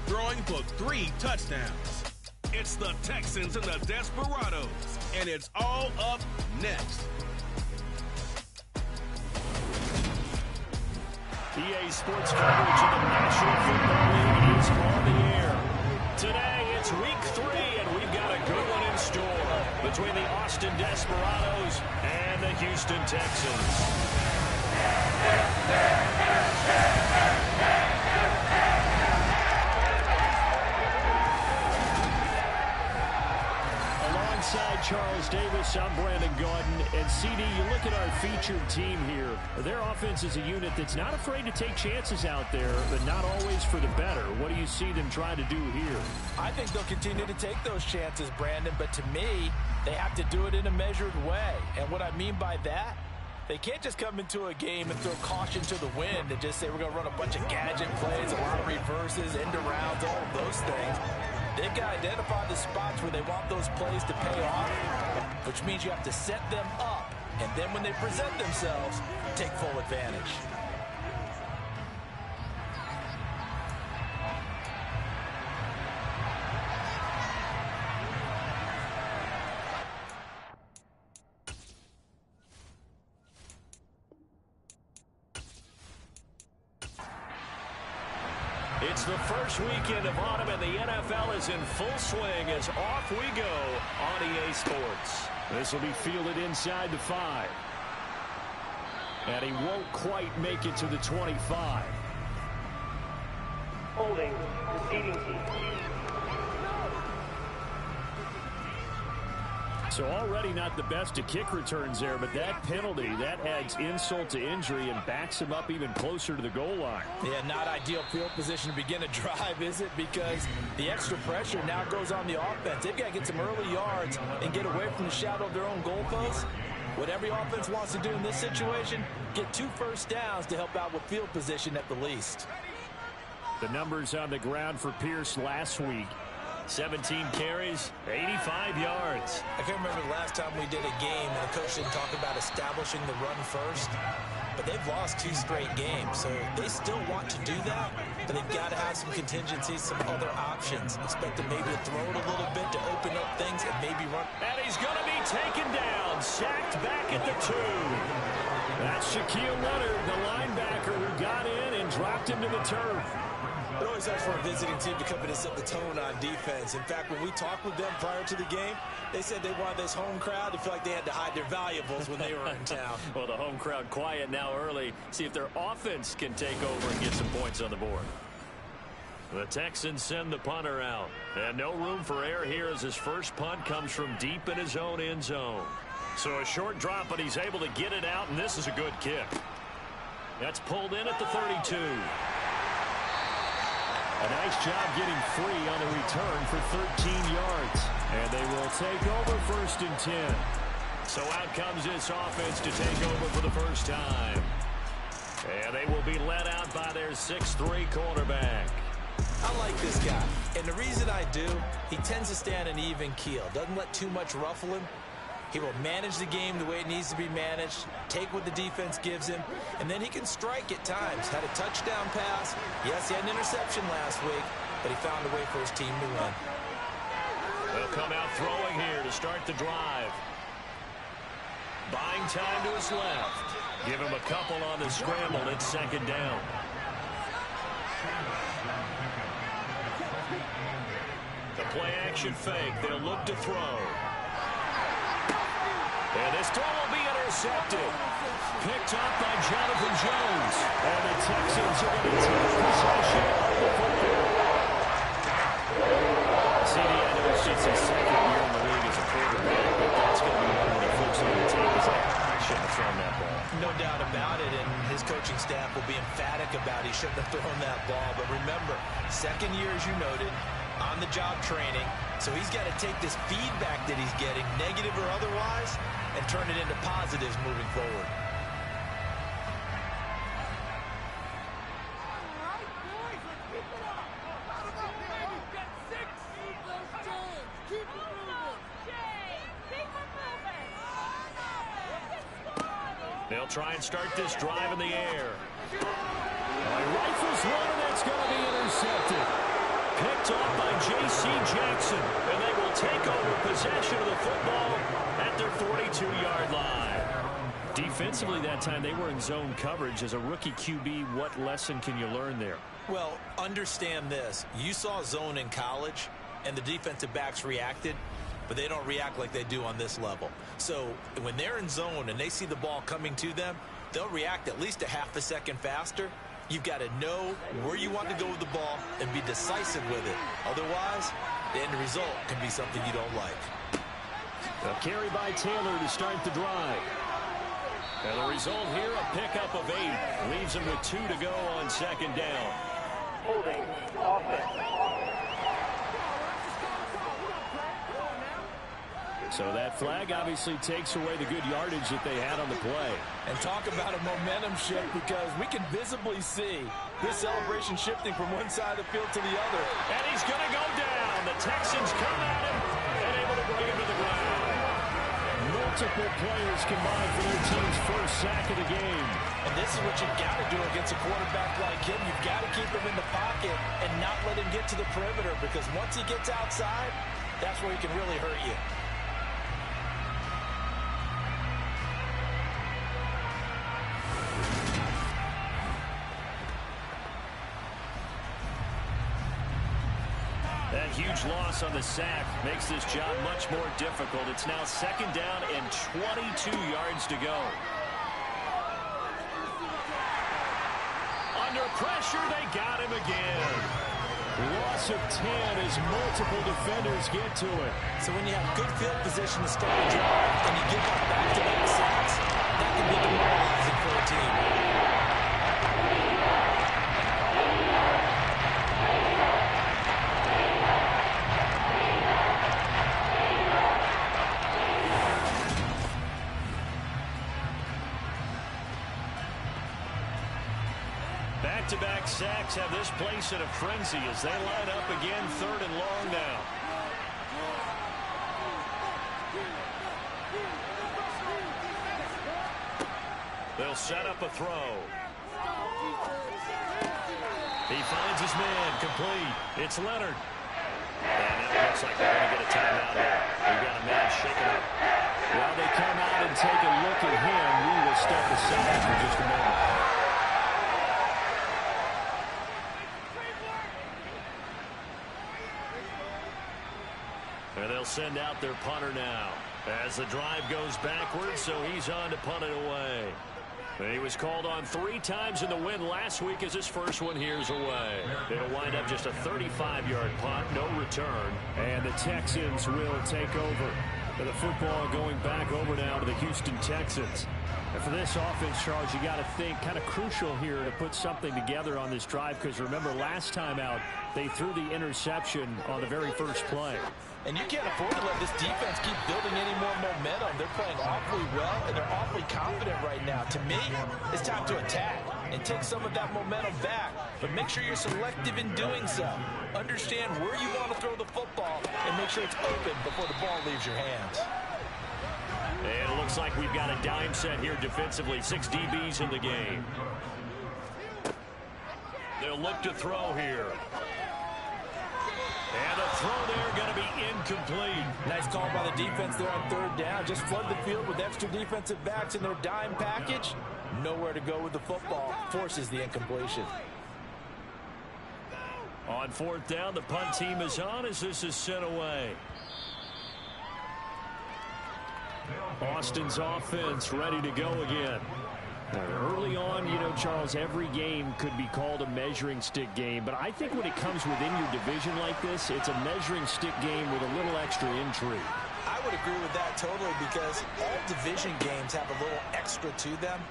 throwing for 3 touchdowns. It's the Texans and the Desperados, and it's all up next. EA Sports coverage of the National Football League is on the air. Today, it's week 3, and we've got a good one in store between the Austin Desperados and the Houston Texans. Alongside Charles Davis, I'm Brandon Gaudin. And CD, you look at our featured team here. Their offense is a unit that's not afraid to take chances out there, but not always for the better. What do you see them trying to do here? I think they'll continue to take those chances, Brandon, but to me, they have to do it in a measured way. And what I mean by that, they can't just come into a game and throw caution to the wind and just say we're going to run a bunch of gadget plays, a lot of reverses, end arounds, all of those things. They've got to identify the spots where they want those plays to pay off, which means you have to set them up, and then when they present themselves, take full advantage. It's the first weekend of autumn, and the NFL is in full swing as off we go on EA Sports. This will be fielded inside the 5. And he won't quite make it to the 25. Holding, receiving team. So already not the best of kick returns there, but that penalty, that adds insult to injury and backs him up even closer to the goal line. Yeah, not ideal field position to begin a drive, is it? Because the extra pressure now goes on the offense. They've got to get some early yards and get away from the shadow of their own goalposts. What every offense wants to do in this situation, get 2 first downs to help out with field position at the least. The numbers on the ground for Pierce last week. 17 carries, 85 yards. I can't remember the last time we did a game and the coach didn't talk about establishing the run first. But they've lost 2 straight games, so they still want to do that. But they've got to have some contingencies, some other options. Expect them maybe to throw it a little bit to open up things and maybe run. And he's going to be taken down, sacked back at the 2. That's Shaquille Leonard, the linebacker who got in and dropped him to the turf. It always helps for a visiting team to come in and set the tone on defense. In fact, when we talked with them prior to the game, they said they wanted this home crowd to feel like they had to hide their valuables when they were in town. Well, the home crowd quiet now early. See if their offense can take over and get some points on the board. The Texans send the punter out. And no room for error here as his first punt comes from deep in his own end zone. So a short drop, but he's able to get it out, and this is a good kick. That's pulled in at the 32. A nice job getting free on the return for 13 yards. And they will take over 1st and 10. So out comes this offense to take over for the first time. And they will be led out by their 6'3" quarterback. I like this guy. And the reason I do, he tends to stay on an even keel. Doesn't let too much ruffle him. He will manage the game the way it needs to be managed, take what the defense gives him, and then he can strike at times. Had a touchdown pass. Yes, he had an interception last week, but he found a way for his team to win. They'll come out throwing here to start the drive. Buying time to his left. Give him a couple on the scramble. It's 2nd down. The play action fake. They'll look to throw. And this throw will be intercepted. Picked up by Jonathan Jones. And the Texans are going to take possession of the football. CD, I know it's just his 2nd year in the league as a quarterback, but that's going to be one of the folks on the team is like, I shouldn't have thrown that ball. No doubt about it, and his coaching staff will be emphatic about he shouldn't have thrown that ball. But remember, 2nd year, as you noted, on-the-job training. So he's got to take this feedback that he's getting, negative or otherwise, and turn it into positives moving forward. They'll try and start this drive in the air. He rifles one, and that's going to be intercepted. J.C. Jackson, and they will take over possession of the football at their 42-yard line. Defensively that time, they were in zone coverage. As a rookie QB, what lesson can you learn there? Well, understand this. You saw zone in college, and the defensive backs reacted, but they don't react like they do on this level. So when they're in zone and they see the ball coming to them, they'll react at least a half a second faster. You've got to know where you want to go with the ball and be decisive with it. Otherwise, the end result can be something you don't like. A carry by Taylor to start the drive. And the result here, a pickup of 8. Leaves him with 2 to go on second down. Holding offense. So that flag obviously takes away the good yardage that they had on the play. And talk about a momentum shift, because we can visibly see this celebration shifting from one side of the field to the other. And he's going to go down. The Texans come at him and able to bring him to the ground. Multiple players combined for their team's first sack of the game. And this is what you've got to do against a quarterback like him. You've got to keep him in the pocket and not let him get to the perimeter, because once he gets outside, that's where he can really hurt you. That huge loss on the sack makes this job much more difficult. It's now second down and 22 yards to go. Under pressure, they got him again. Loss of 10 as multiple defenders get to it. So when you have good field position to start a drive and you give up back-to-back sacks, that can be demoralizing for a team. Back-to-back sacks have this place in a frenzy as they line up again, 3rd and long now. They'll set up a throw. He finds his man, complete. It's Leonard. And it looks like they're going to get a timeout here. We've got a man shaking up. While they come out and take a look at him, we will step aside for just a moment. And they'll send out their punter now as the drive goes backwards, so he's on to punt it away. And he was called on 3 times in the win last week as his first one here's away. It'll wind up just a 35-yard punt, no return. And the Texans will take over. The football going back over now to the Houston Texans. And for this offense, Charles, you got to think kind of crucial here to put something together on this drive, because remember last time out they threw the interception on the very first play. And you can't afford to let this defense keep building any more momentum. They're playing awfully well, and they're awfully confident right now. To me, it's time to attack and take some of that momentum back. But make sure you're selective in doing so. Understand where you want to throw the football and make sure it's open before the ball leaves your hands. And it looks like we've got a dime set here defensively. 6 DBs in the game. They'll look to throw here. And a throw there going to be incomplete. Nice call by the defense there on 3rd down. Just flood the field with extra defensive backs in their dime package. Nowhere to go with the football. Forces the incompletion. On 4th down, the punt team is on as this is sent away. Austin's offense ready to go again. Early on, you know, Charles, every game could be called a measuring stick game, but I think when it comes within your division like this, it's a measuring stick game with a little extra intrigue. I would agree with that totally, because all division games have a little extra to them.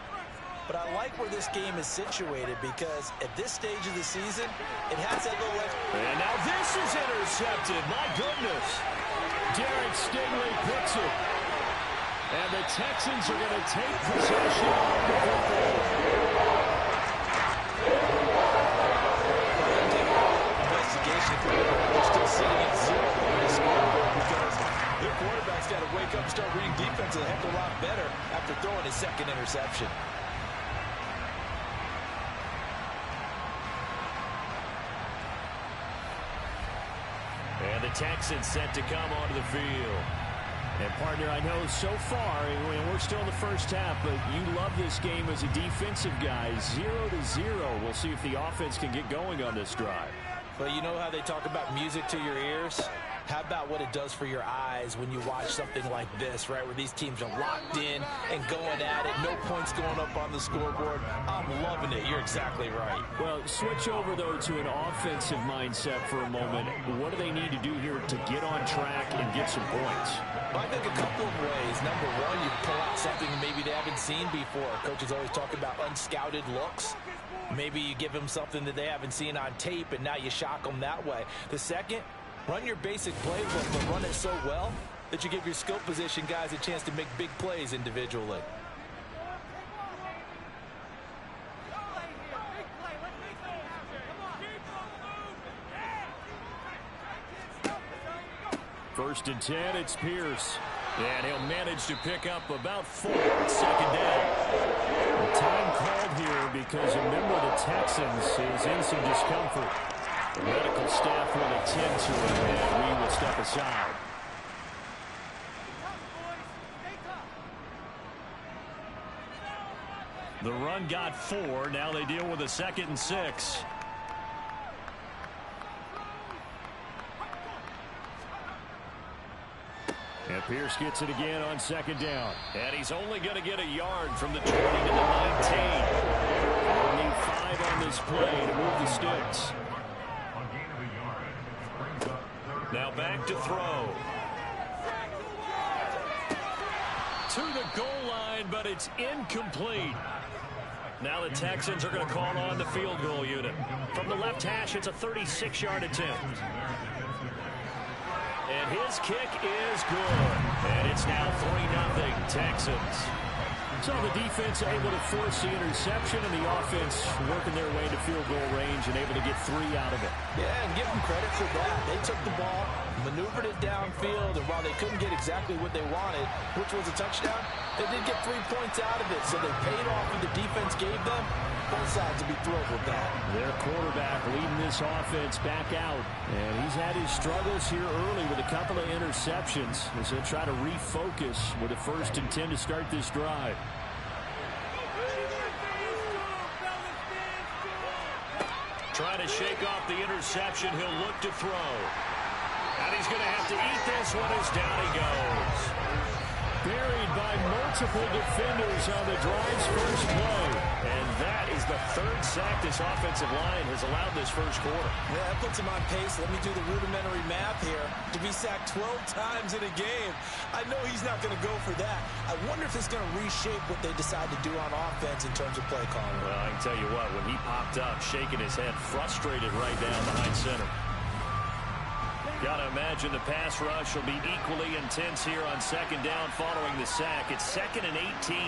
But I like where this game is situated, because at this stage of the season, it has that little extra. And now this is intercepted. My goodness. Derek Stingley picks it. And the Texans are going to take possession of the football. Investigation. They're still sitting at 0 on the scoreboard, because their quarterback's got to wake up and start reading defense a heck of a lot better after throwing his 2nd interception. And the Texans set to come onto the field. And, partner, I know so far, we're still in the first half, but you love this game as a defensive guy. 0-0. We'll see if the offense can get going on this drive. Well, you know how they talk about music to your ears? How about what it does for your eyes when you watch something like this, right, where these teams are locked in and going at it, no points going up on the scoreboard? I'm loving it. You're exactly right. Well, switch over, though, to an offensive mindset for a moment. What do they need to do here to get on track and get some points? Well, I think a couple of ways. Number one, you pull out something maybe they haven't seen before. Coaches always talk about unscouted looks. Maybe you give them something that they haven't seen on tape, and now you shock them that way. The second, run your basic playbook, but run it so well that you give your skill position guys a chance to make big plays individually. First and 10, it's Pierce. And he'll manage to pick up about 4. Second down. The time called here because a member of the Texans is in some discomfort. The medical staff will attend to it, and we will step aside. The run got 4. Now they deal with a 2nd and 6. And Pierce gets it again on 2nd down. And he's only going to get a yard from the 20 to the 19. Only 5 on this play to move the sticks. Now back to throw. To the goal line, but it's incomplete. Now the Texans are going to call on the field goal unit. From the left hash, it's a 36-yard attempt. And his kick is good. And it's now 3-0 Texans. So the defense able to force the interception, and the offense working their way to field goal range and able to get 3 out of it. Yeah, and give them credit for that. They took the ball, maneuvered it downfield, and while they couldn't get exactly what they wanted, which was a touchdown, they did get 3 points out of it. So they paid off what the defense gave them. Both sides will be thrilled with that. Their quarterback leading this offense back out. And he's had his struggles here early with a couple of interceptions as he'll try to refocus with a 1st and 10 to start this drive. Trying to shake off the interception. He'll look to throw. And he's going to have to eat this one as down he goes. Buried by multiple defenders on the drive's first play. And that is the 3rd sack this offensive line has allowed this first quarter. Yeah, that puts him on pace. Let me do the rudimentary math here. To be sacked 12 times in a game, I know he's not going to go for that. I wonder if it's going to reshape what they decide to do on offense in terms of play calling. Well, I can tell you what, when he popped up, shaking his head, frustrated right down behind center. Got to imagine the pass rush will be equally intense here on 2nd down following the sack. It's 2nd and 18.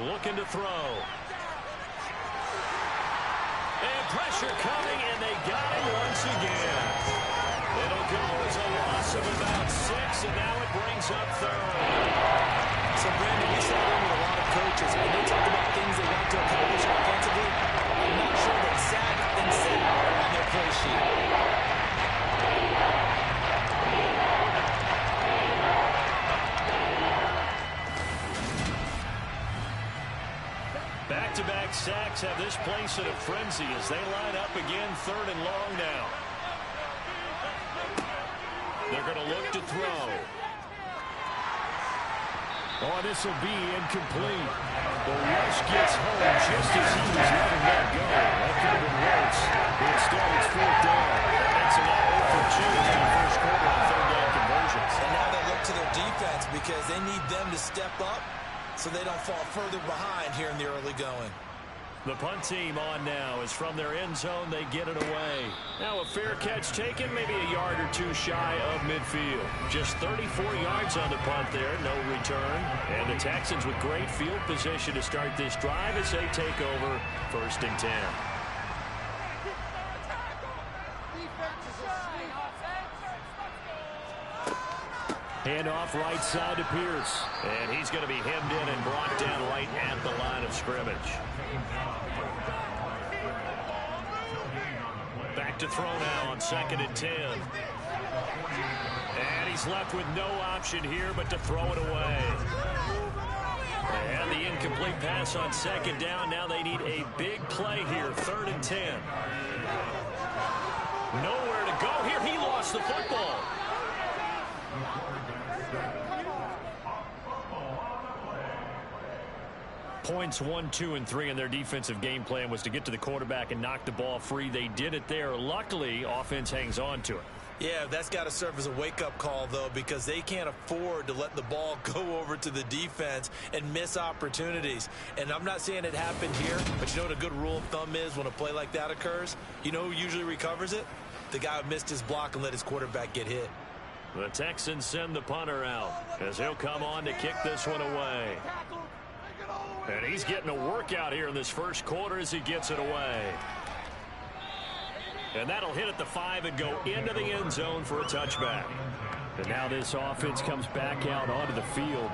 Looking to throw. And pressure coming, and they got him once again. It'll go as a loss of about 6, and now it brings up 3rd. So, Brandon, we saw them with a lot of coaches. When they talk about things they want to accomplish offensively, I'm not sure that sack and sack are on their play sheet. Back-to-back sacks have this place in a frenzy as they line up again 3rd and long now. They're going to look to throw. Oh, this will be incomplete. The rush gets home just as he was letting that go. That could have been worse. Instead, it's 4th down. That's an 0 for 2 in the first quarter on 3rd down conversions. And now they look to their defense because they need them to step up so they don't fall further behind here in the early going. The punt team on now is from their end zone. They get it away. Now a fair catch taken, maybe a yard or 2 shy of midfield. Just 34 yards on the punt there, no return. And the Texans with great field position to start this drive as they take over 1st and 10. Handoff right side to Pierce. And he's going to be hemmed in and brought down right at the line of scrimmage. back to throw now on 2nd and 10. And he's left with no option here but to throw it away. They had the incomplete pass on 2nd down. Now they need a big play here, 3rd and 10. Nowhere to go here. He lost the football. Points 1, 2, and 3 in their defensive game plan was to get to the quarterback and knock the ball free. They did it there. Luckily, offense hangs on to it. Yeah, that's got to serve as a wake-up call, though, because they can't afford to let the ball go over to the defense and miss opportunities. And I'm not saying it happened here, but you know what a good rule of thumb is when a play like that occurs? You know who usually recovers it? The guy who missed his block and let his quarterback get hit. The Texans send the punter out as he'll come on to kick this one away. And he's getting a workout here in this first quarter as he gets it away. And that'll hit at the 5 and go into the end zone for a touchback. And now this offense comes back out onto the field.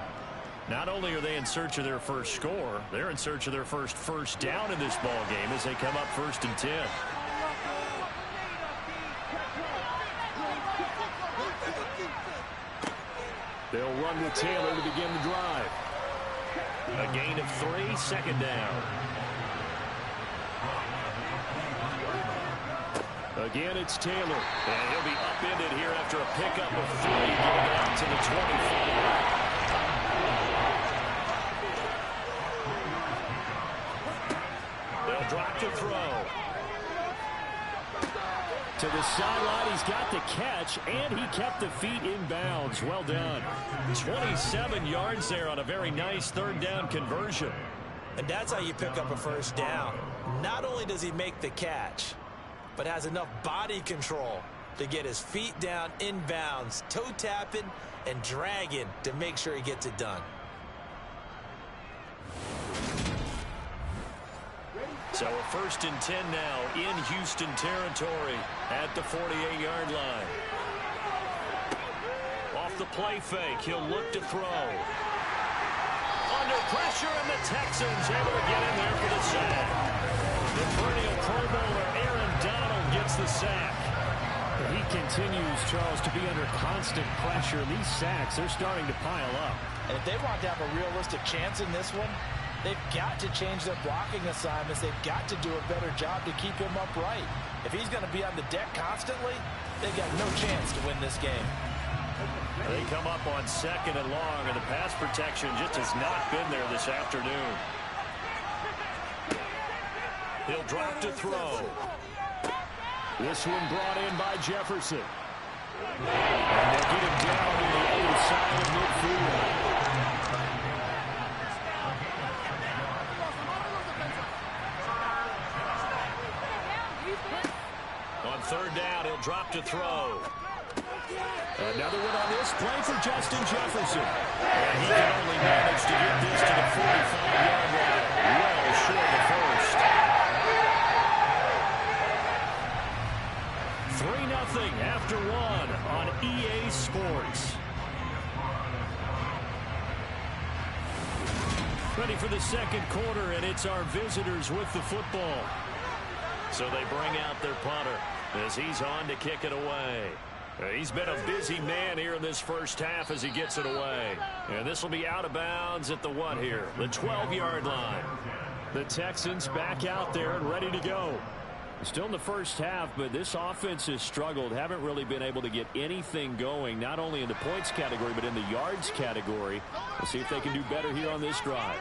Not only are they in search of their first score, they're in search of their first down in this ball game as they come up 1st and 10. They'll run with Taylor to begin the drive. A gain of 3, 2nd down. Again, it's Taylor. And he'll be upended here after a pickup of 3, getting it out to the 25. They'll drop to throw. To the sideline, he's got the catch, and he kept the feet in bounds. Well done. 27 yards there on a very nice 3rd down conversion. And that's how you pick up a 1st down. Not only does he make the catch, but has enough body control to get his feet down in bounds, toe tapping and dragging to make sure he gets it done. So a 1st and 10 now in Houston territory at the 48-yard line. Off the play fake, he'll look to throw. Under pressure, and the Texans able to get in there for the sack. The perennial Pro Bowler Aaron Donald gets the sack. He continues, Charles, to be under constant pressure. These sacks, they're starting to pile up. And if they want to have a realistic chance in this one, they've got to change their blocking assignments. They've got to do a better job to keep him upright. If he's going to be on the deck constantly, they've got no chance to win this game. They come up on 2nd and long, and the pass protection just has not been there this afternoon. He'll drop to throw. This one brought in by Jefferson. And they'll get him down to the other side of midfield. On 3rd down, he'll drop to throw. Another one on this play for Justin Jefferson. And he can only manage to get this to the 45-yard line. Well short of the first. 3-0 after 1 on EA Sports. Ready for the 2nd quarter, and it's our visitors with the football. So they bring out their punter as he's on to kick it away. He's been a busy man here in this first half as he gets it away. And this will be out of bounds at the what here? The 12-yard line. The Texans back out there and ready to go. Still in the first half, but this offense has struggled. Haven't really been able to get anything going, not only in the points category, but in the yards category. We'll see if they can do better here on this drive.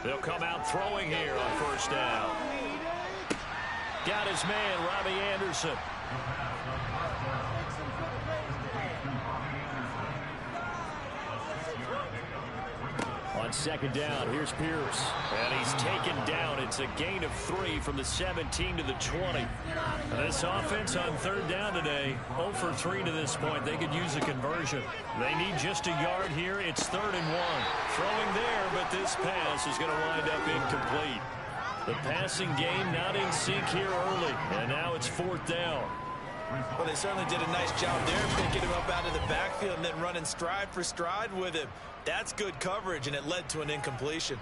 They'll come out throwing here on 1st down. Got his man, Robbie Anderson. On 2nd down, here's Pierce. And he's taken down. It's a gain of 3 from the 17 to the 20. And this offense on 3rd down today, 0 for 3 to this point. They could use a conversion. They need just a yard here. It's 3rd and 1. Throwing there, but this pass is going to wind up incomplete. The passing game not in sync here early. And now it's 4th down. Well, they certainly did a nice job there, picking him up out of the backfield and then running stride for stride with him. That's good coverage, and it led to an incompletion.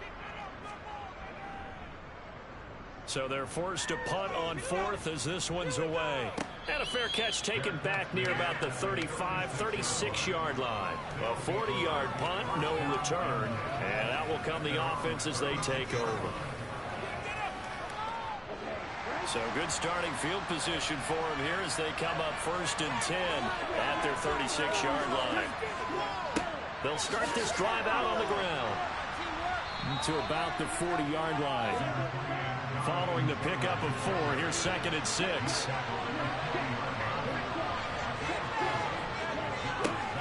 So they're forced to punt on 4th as this one's away. And a fair catch taken back near about the 35, 36-yard line. A 40-yard punt, no return. And that will come the offense as they take over. So good starting field position for them here as they come up 1st and 10 at their 36-yard line. They'll start this drive out on the ground to about the 40-yard line. Following the pickup of 4, here's 2nd and 6.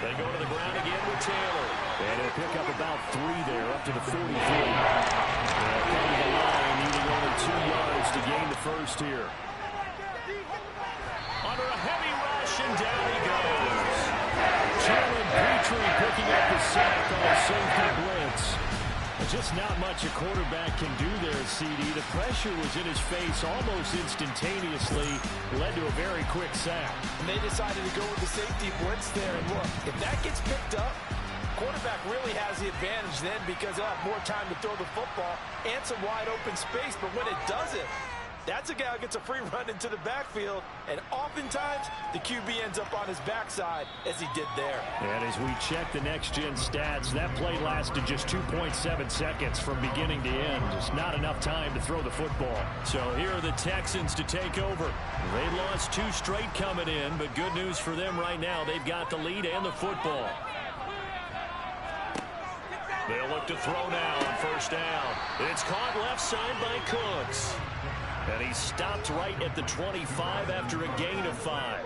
They go to the ground again with Taylor. And he'll pick up about 3 there, up to the 43. Coming to the line, needing only 2 yards to gain the first here. Under a heavy rush, and down he goes. Jalen Petrie picking up the sack on a safety blitz. Just not much a quarterback can do there, CD. The pressure was in his face almost instantaneously, led to a very quick sack. And they decided to go with the safety blitz there. And look, if that gets picked up, quarterback really has the advantage then because he'll have more time to throw the football and some wide open space. But when it doesn't, that's a guy who gets a free run into the backfield, and oftentimes the QB ends up on his backside as he did there. And as we check the next-gen stats, that play lasted just 2.7 seconds from beginning to end. Just not enough time to throw the football. So here are the Texans to take over. They lost 2 straight coming in, but good news for them right now. They've got the lead and the football. They'll look to throw now on 1st down. It's caught left side by Cooks. And he stopped right at the 25 after a gain of 5.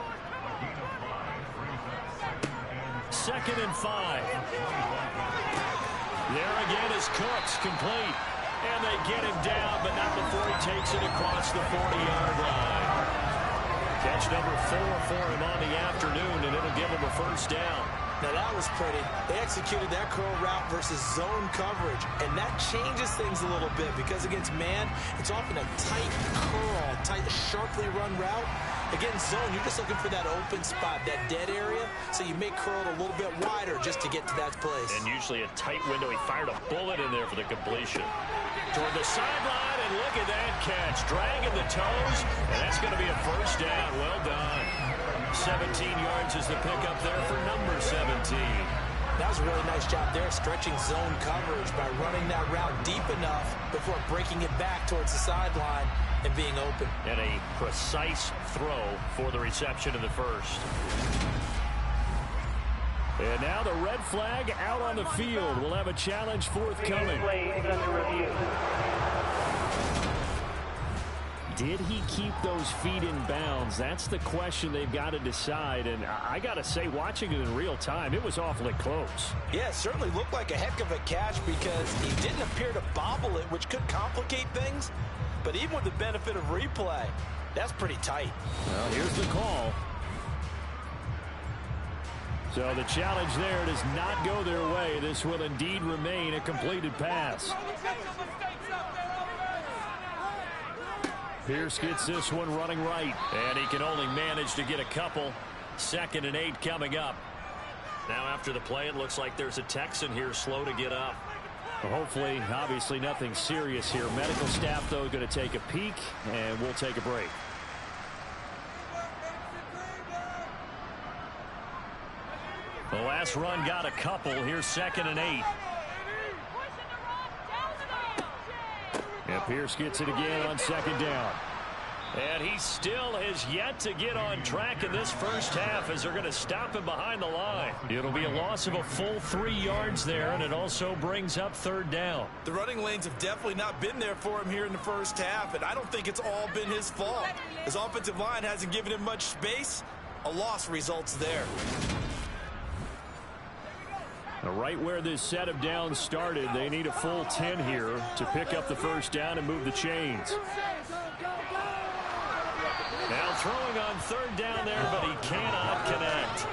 2nd and 5. There again is Cooks, complete. And they get him down, but not before he takes it across the 40-yard line. Catch number 4 for him on the afternoon, and it'll give him a 1st down. Now that was pretty. They executed that curl route versus zone coverage, and that changes things a little bit because against man, it's often a tight curl, tight, sharply run route. Against zone, you're just looking for that open spot, that dead area, so you may curl it a little bit wider just to get to that place. And usually a tight window. He fired a bullet in there for the completion. Toward the sideline, and look at that catch. Dragging the toes, and that's going to be a 1st down. Well done. 17 yards is the pickup there for number 17. That was a really nice job there, stretching zone coverage by running that route deep enough before breaking it back towards the sideline and being open. And a precise throw for the reception in the 1st. And now the red flag out on the field. We'll have a challenge forthcoming. Did he keep those feet in bounds? That's the question they've got to decide. And I got to say, watching it in real time, it was awfully close. Yeah, it certainly looked like a heck of a catch because he didn't appear to bobble it, which could complicate things. But even with the benefit of replay, that's pretty tight. Well, here's the call. So the challenge there does not go their way. This will indeed remain a completed pass. Pierce gets this one running right. And he can only manage to get a couple. 2nd and 8 coming up. Now after the play, it looks like there's a Texan here slow to get up. Well, hopefully, obviously nothing serious here. Medical staff, though, going to take a peek, and we'll take a break. The last run got a couple. Here's 2nd and 8. And Pierce gets it again on 2nd down. And he still has yet to get on track in this 1st half as they're going to stop him behind the line. It'll be a loss of a full 3 yards there, and it also brings up 3rd down. The running lanes have definitely not been there for him here in the 1st half, and I don't think it's all been his fault. His offensive line hasn't given him much space. A loss results there. Right where this set of downs started, they need a full 10 here to pick up the 1st down and move the chains. Now throwing on 3rd down there, but he cannot connect.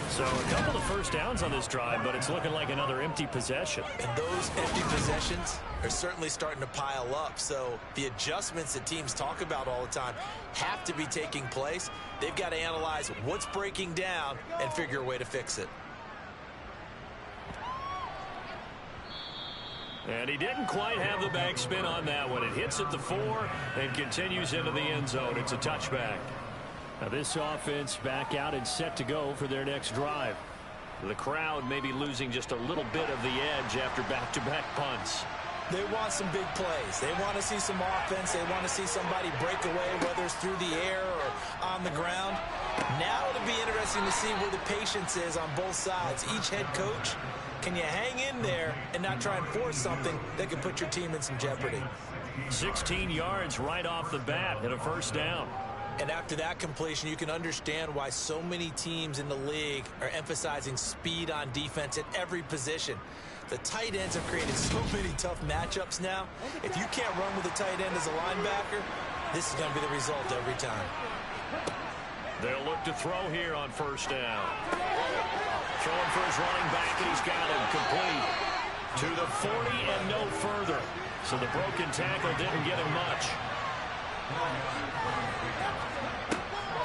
So a couple of 1st downs on this drive, but it's looking like another empty possession. And those empty possessions are certainly starting to pile up. So the adjustments that teams talk about all the time have to be taking place. They've got to analyze what's breaking down and figure a way to fix it. And he didn't quite have the backspin on that one. It hits at the 4 and continues into the end zone. It's a touchback. Now this offense back out and set to go for their next drive. The crowd may be losing just a little bit of the edge after back-to-back punts. They want some big plays. They want to see some offense. They want to see somebody break away, whether it's through the air or on the ground. Now it'll be interesting to see where the patience is on both sides. Each head coach, can you hang in there and not try and force something that could put your team in some jeopardy? 16 yards right off the bat and a first down. And after that completion, you can understand why so many teams in the league are emphasizing speed on defense at every position. The tight ends have created so many tough matchups now. If you can't run with a tight end as a linebacker, this is going to be the result every time. They'll look to throw here on first down. Throwing for his running back, and he's got him complete to the 40 and no further. So the broken tackle didn't get him much.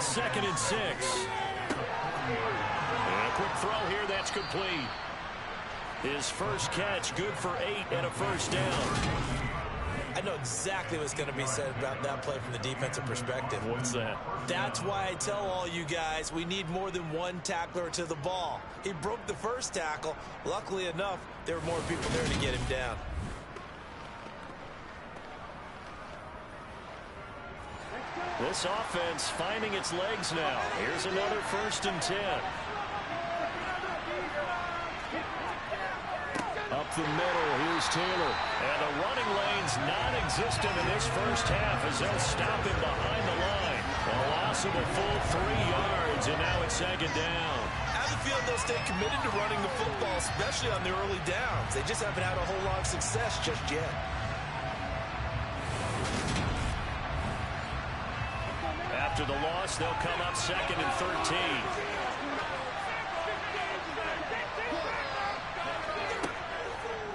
2nd and 6. And a quick throw here, that's complete. His first catch, good for 8 and a first down. I know exactly what's going to be said about that play from the defensive perspective. What's that? That's why I tell all you guys we need more than one tackler to the ball. He broke the first tackle. Luckily enough, there were more people there to get him down. This offense finding its legs now. Here's another 1st and 10. Up the middle, here's Taylor. And the running lane's non-existent in this first half as they'll stop him behind the line. A loss of a full 3 yards, and now it's 2nd down. I have a feeling they'll stay committed to running the football, especially on the early downs. They just haven't had a whole lot of success just yet. After the loss, they'll come up 2nd and 13.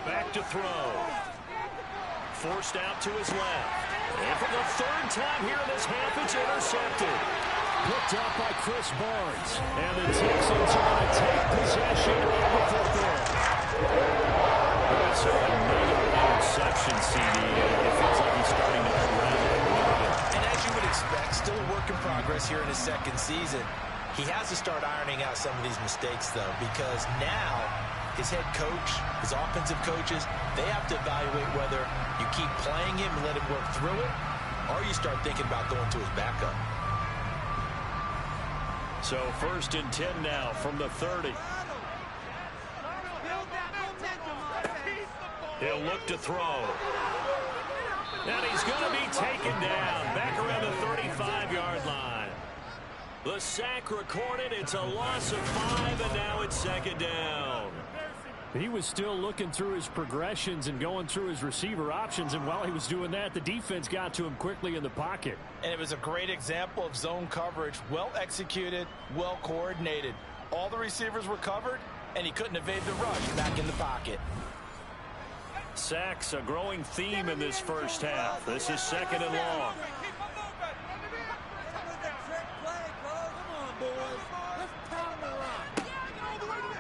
Back to throw. Forced out to his left. And for the 3rd time here in this half, it's intercepted. Picked up by Chris Barnes. And the Texans are going to take possession of the football. So another interception, CD. It feels like he's starting to unravel. And as you would expect, still a work in progress here in his 2nd season. He has to start ironing out some of these mistakes, though, because now his head coach, his offensive coaches, they have to evaluate whether you keep playing him and let him work through it, or you start thinking about going to his backup. So 1st and 10 now from the 30. He'll look to throw. And he's going to be taken down back around the 35-yard line. The sack recorded. It's a loss of 5, and now it's 2nd down. He was still looking through his progressions and going through his receiver options, and while he was doing that, the defense got to him quickly in the pocket. And it was a great example of zone coverage. Well executed, well coordinated. All the receivers were covered, and he couldn't evade the rush back in the pocket. Sacks, a growing theme in this first half. This is 2nd and long.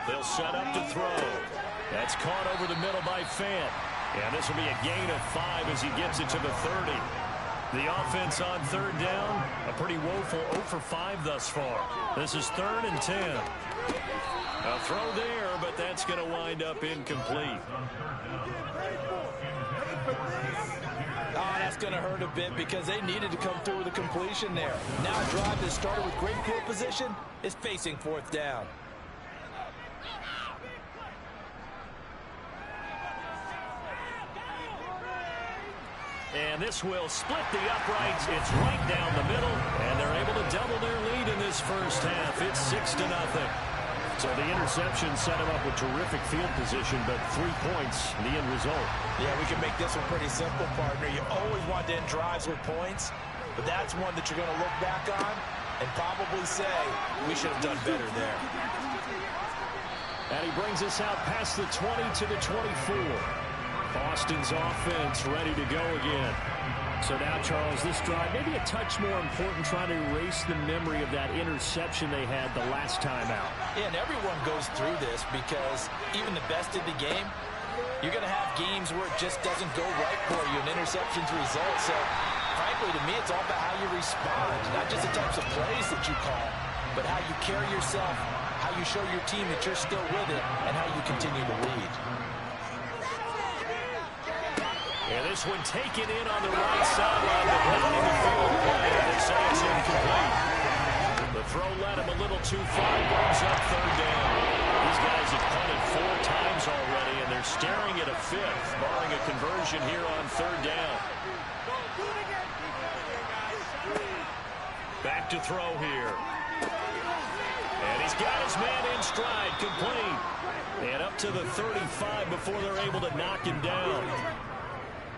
They'll set up to throw. That's caught over the middle by Fant. And this will be a gain of 5 as he gets it to the 30. The offense on 3rd down, a pretty woeful 0 for 5 thus far. This is 3rd and 10. A throw there, but that's going to wind up incomplete. Oh, that's going to hurt a bit because they needed to come through with a completion there. Now a drive that started with great field position is facing 4th down. And this will split the uprights. It's right down the middle, and they're able to double their lead in this first half. It's 6-0. So the interception set him up with terrific field position, but 3 points, the end result. Yeah, we can make this one pretty simple, partner. You always want to end drives with points, but that's one that you're going to look back on and probably say, we should have done better there. And he brings us out past the 20 to the 24. Boston's offense ready to go again. So now, Charles, this drive maybe a touch more important, trying to erase the memory of that interception they had the last time out. Yeah, and everyone goes through this because even the best of the game, You're going to have games where it just doesn't go right for you, and interceptions result. So, frankly, to me, it's all about how you respond, not just the types of plays that you call, but how you carry yourself, how you show your team that you're still with it, and how you continue to lead. And this one taken in on the right sideline, but not in the field of play. They say it's incomplete. The throw led him a little too far, brings up third down. These guys have punted 4 times already, and they're staring at a 5th, barring a conversion here on third down. Back to throw here. And he's got his man in stride, complete. And up to the 35 before they're able to knock him down.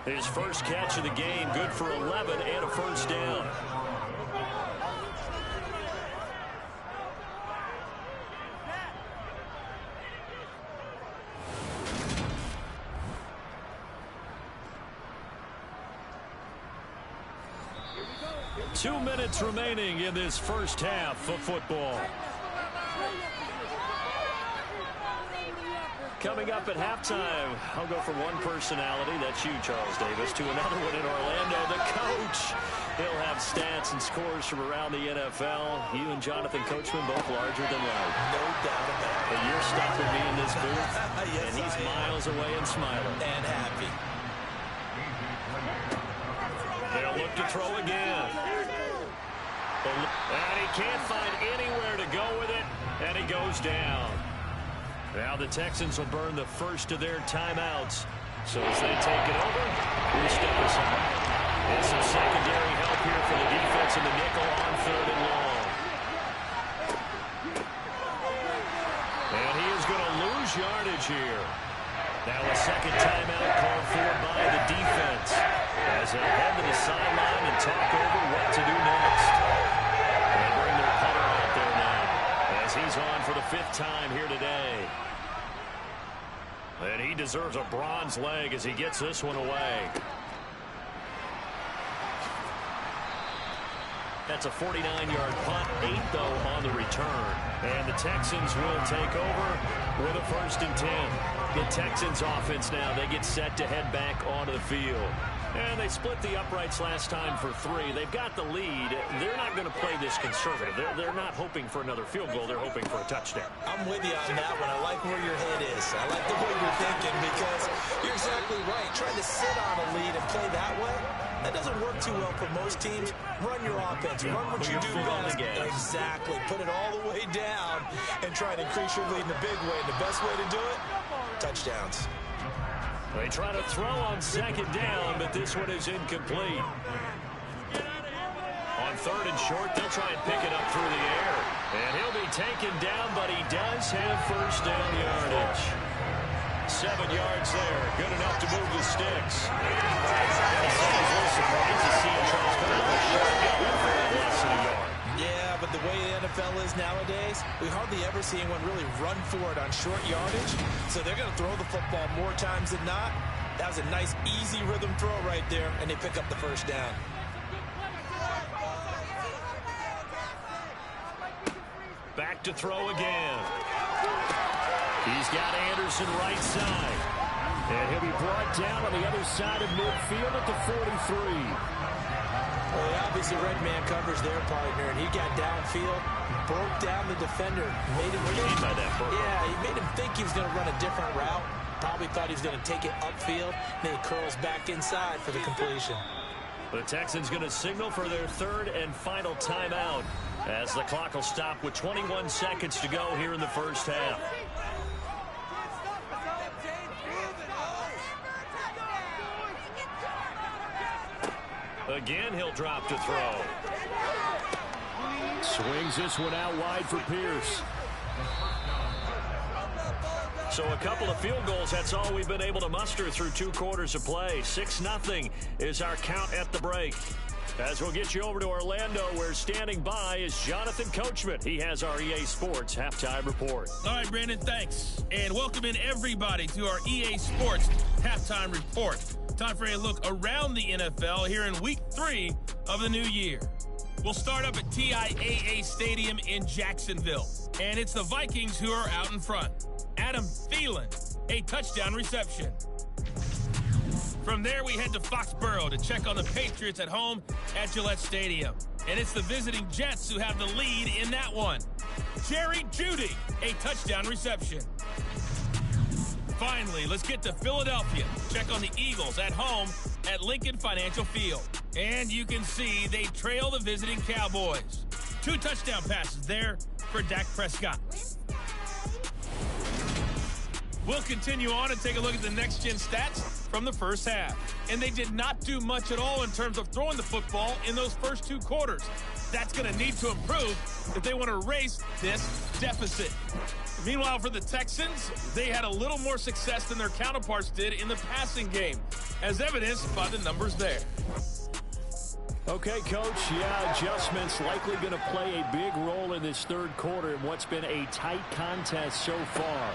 His first catch of the game, good for 11 and a first down. Two minutes remaining in this first half of football. Coming up at halftime, I'll go from one personality, that's you, Charles Davis, to another one in Orlando, the coach. He'll have stats and scores from around the NFL. You and Jonathan Coachman both larger than life. No doubt about it. But you're stuck with me in this booth, Yes, and he's miles away and smiling. And happy. They'll look to throw again. And he can't find anywhere to go with it, and he goes down. Now the Texans will burn the first of their timeouts. So as they take it over, here's Stephenson. And some secondary help here for the defense in the nickel on third and long. And he is going to lose yardage here. Now a second timeout called for by the defense as they head to the sideline and talk over what to do next. They bring their punter out there now as he's on for the 5th time here today. And he deserves a bronze leg as he gets this one away. That's a 49-yard punt, 8 though on the return. And the Texans will take over with a 1st and 10. The Texans offense now, they get set to head back onto the field. And they split the uprights last time for 3. They've got the lead. They're not going to play this conservative. They're not hoping for another field goal. They're hoping for a touchdown. I'm with you on that one. I like where your head is. I like the way you're thinking because you're exactly right. Trying to sit on a lead and play that way, that doesn't work too well for most teams. Run your offense. Run what you do best. Exactly. Put it all the way down and try and increase your lead in a big way. And the best way to do it, touchdowns. They try to throw on second down, but this one is incomplete. On third and short, they'll try and pick it up through the air. And he'll be taken down, but he does have first down yardage. 7 yards there. Good enough to move the sticks. I was a little surprised to see Charles come out with a shotgun for less than a yard. Yeah, but the way the NFL is nowadays, we hardly ever see anyone really run for it on short yardage. So they're going to throw the football more times than not. That was a nice, easy rhythm throw right there, and they pick up the first down. Back to throw again. He's got Anderson right side. And he'll be brought down on the other side of midfield at the 43. Well, obviously, red man covers their partner, and he got downfield, broke down the defender, made him. What do you mean by that, Bert? Yeah, he made him think he was going to run a different route. Probably thought he was going to take it upfield, and then he curls back inside for the completion. The Texans going to signal for their 3rd and final timeout as the clock will stop with 21 seconds to go here in the first half. Again, he'll drop to throw. Swings this one out wide for Pierce. So a couple of field goals, that's all we've been able to muster through 2 quarters of play. 6-0 is our count at the break. As we'll get you over to Orlando, where standing by is Jonathan Coachman. He has our EA Sports halftime report. All right, Brandon, thanks. And welcome in everybody to our EA Sports halftime report. Time for a look around the NFL here in week 3 of the new year. We'll start up at TIAA Stadium in Jacksonville. And it's the Vikings who are out in front. Adam Thielen a touchdown reception. From there, we head to Foxborough to check on the Patriots at home at Gillette Stadium. And it's the visiting Jets who have the lead in that one. Jerry Jeudy, a touchdown reception. Finally, let's get to Philadelphia. Check on the Eagles at home at Lincoln Financial Field. And you can see they trail the visiting Cowboys. 2 touchdown passes there for Dak Prescott. We'll continue on and take a look at the next-gen stats from the first half. And they did not do much at all in terms of throwing the football in those first 2 quarters. That's going to need to improve if they want to erase this deficit. Meanwhile, for the Texans, they had a little more success than their counterparts did in the passing game, as evidenced by the numbers there. Okay, Coach, yeah, adjustments likely going to play a big role in this third quarter in what's been a tight contest so far.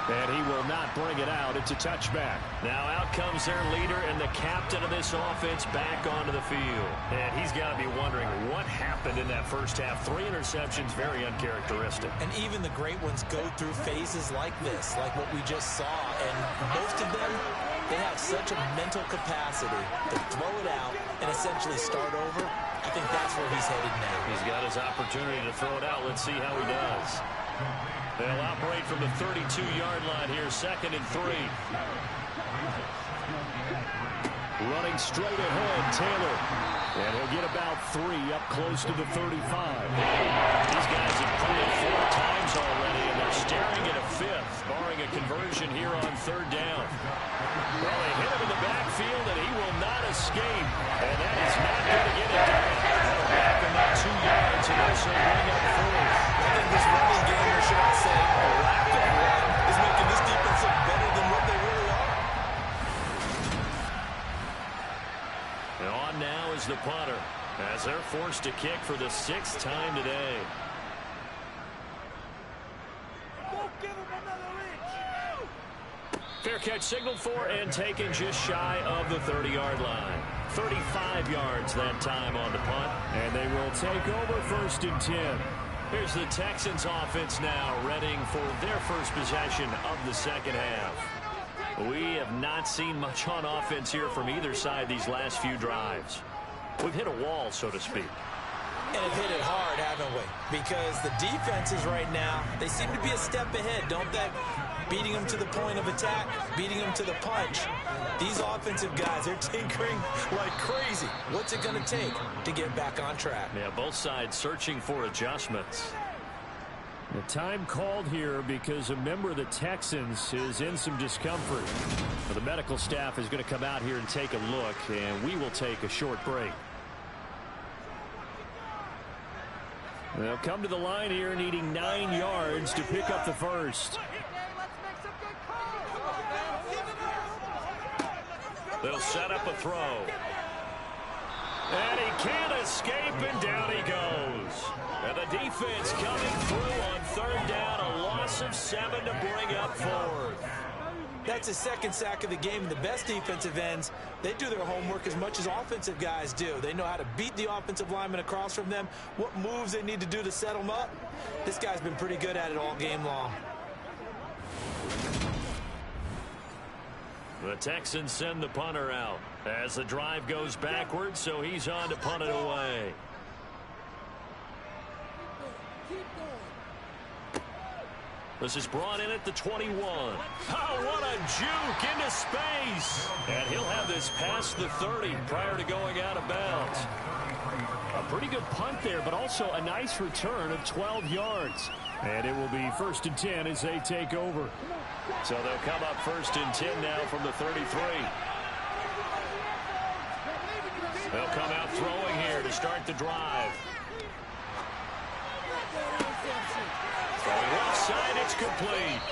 And he will not bring it out. It's a touchback. Now out comes their leader and the captain of this offense back onto the field. And he's got to be wondering what happened in that first half. 3 interceptions, very uncharacteristic. And even the great ones go through phases like this, like what we just saw. And most of them, they have such a mental capacity to throw it out and essentially start over. I think that's where he's headed now. He's got his opportunity to throw it out. Let's see how he does. They'll operate from the 32-yard line here, 2nd and 3. Running straight ahead, Taylor. And he'll get about 3 up close to the 35. These guys have punted 4 times already, and they're staring at a 5th, barring a conversion here on 3rd down. Well, they hit him in the backfield, and he will not escape. And that is not going to get it done. Back in that 2 yards, and also bring up 4th. I think this running game, or should I say, the lack of run, is making this defense look better than what they really are. And on now is the punter, as they're forced to kick for the 6th time today. Fair catch signaled for and taken just shy of the 30-yard line. 35 yards that time on the punt. And they will take over 1st and 10. Here's the Texans offense now, readying for their first possession of the second half. We have not seen much on offense here from either side these last few drives. We've hit a wall, so to speak. And have hit it hard, haven't we? Because the defenses right now, they seem to be a step ahead, don't they? Beating them to the point of attack, beating them to the punch. These offensive guys are tinkering like crazy. What's it going to take to get back on track? Yeah, both sides searching for adjustments. The time called here because a member of the Texans is in some discomfort. The medical staff is going to come out here and take a look, and we will take a short break. They'll come to the line here needing 9 yards to pick up the first. They'll set up a throw. And he can't escape, and down he goes. And the defense coming through on 3rd down, a loss of 7 to bring up 4th. That's his 2nd sack of the game. The best defensive ends, they do their homework as much as offensive guys do. They know how to beat the offensive lineman across from them, what moves they need to do to set them up. This guy's been pretty good at it all game long. The Texans send the punter out as the drive goes backwards, so he's on to punt it away. This is brought in at the 21. Oh, what a juke into space. And he'll have this past the 30 prior to going out of bounds. A pretty good punt there, but also a nice return of 12 yards. And it will be 1st and 10 as they take over. So they'll come up 1st and 10 now from the 33. They'll come out throwing here to start the drive. Throwing left side, it's complete.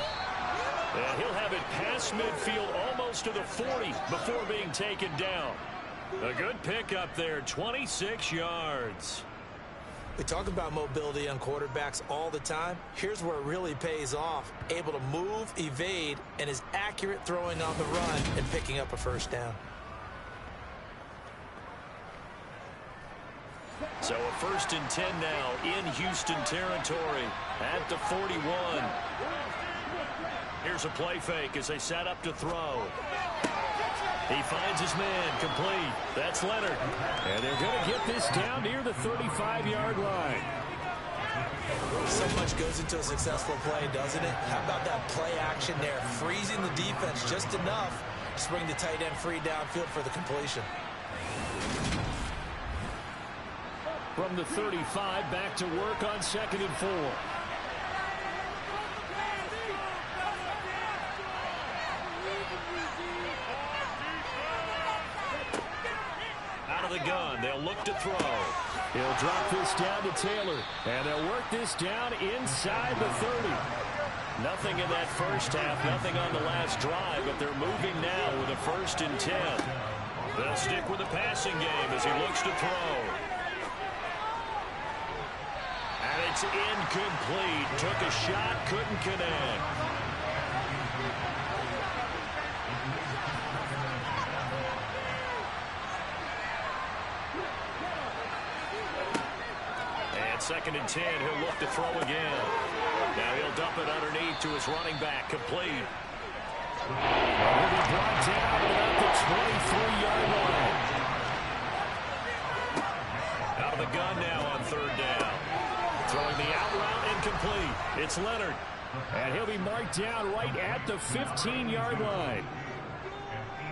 And he'll have it past midfield almost to the 40 before being taken down. A good pickup there, 26 yards. We talk about mobility on quarterbacks all the time. Here's where it really pays off. Able to move, evade, and is accurate throwing on the run and picking up a 1st down. So a 1st and 10 now in Houston territory at the 41. Here's a play fake as they set up to throw. He finds his man, complete. That's Leonard. And they're going to get this down near the 35-yard line. So much goes into a successful play, doesn't it? How about that play action there, freezing the defense just enough to bring the tight end free downfield for the completion. From the 35, back to work on 2nd and 4. Out of the gun, they'll look to throw. He'll drop this down to Taylor, and they'll work this down inside the 30. Nothing in that first half, nothing on the last drive, but they're moving now with a 1st and 10. They'll stick with the passing game as he looks to throw. And it's incomplete. Took a shot, couldn't connect. And 2nd and 10, he'll look to throw again. Now he'll dump it underneath to his running back, complete. Will be brought down at the 23-yard line. Out of the gun now on 3rd down. Throwing the out route, incomplete. It's Leonard. And he'll be marked down right at the 15-yard line.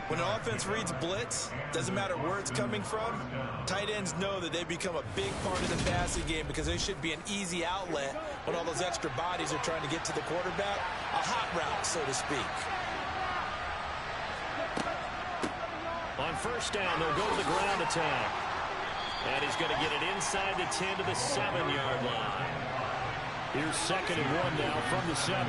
When an offense reads blitz, doesn't matter where it's coming from, tight ends know that they become a big part of the passing game because they should be an easy outlet when all those extra bodies are trying to get to the quarterback. A hot route, so to speak. On 1st down, they'll go to the ground attack. And he's going to get it inside the 10 to the 7-yard line. Here's 2nd and 1 now from the 7.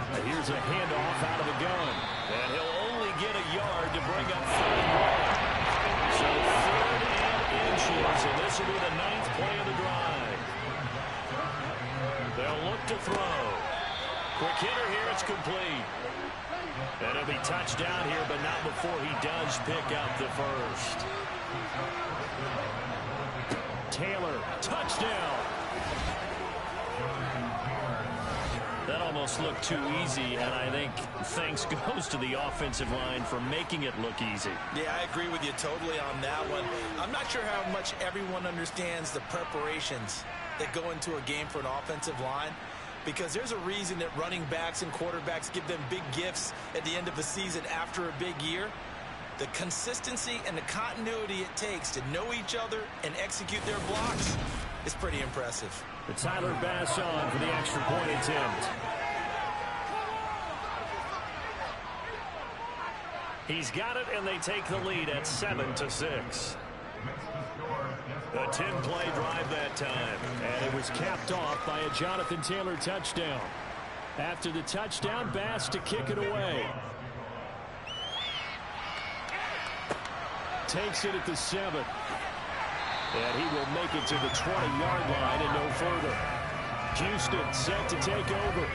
And here's a handoff out of the gun. And he'll only get a yard to bring up 3rd and 1. So 3rd and inches, and this will be the 9th play of the drive. They'll look to throw. Quick hitter here, it's complete. And it'll be touchdown here, but not before he does pick up the 1st. Taylor, touchdown. That almost looked too easy, and I think thanks goes to the offensive line for making it look easy. Yeah, I agree with you totally on that one. I'm not sure how much everyone understands the preparations that go into a game for an offensive line, because there's a reason that running backs and quarterbacks give them big gifts at the end of the season after a big year. The consistency and the continuity it takes to know each other and execute their blocks is pretty impressive. The Tyler Bass on for the extra point attempt. He's got it, and they take the lead at 7-6. A 10-play drive that time. And it was capped off by a Jonathan Taylor touchdown. After the touchdown, Bass to kick it away. Takes it at the 7. And he will make it to the 20-yard line and no further. Houston set to take over.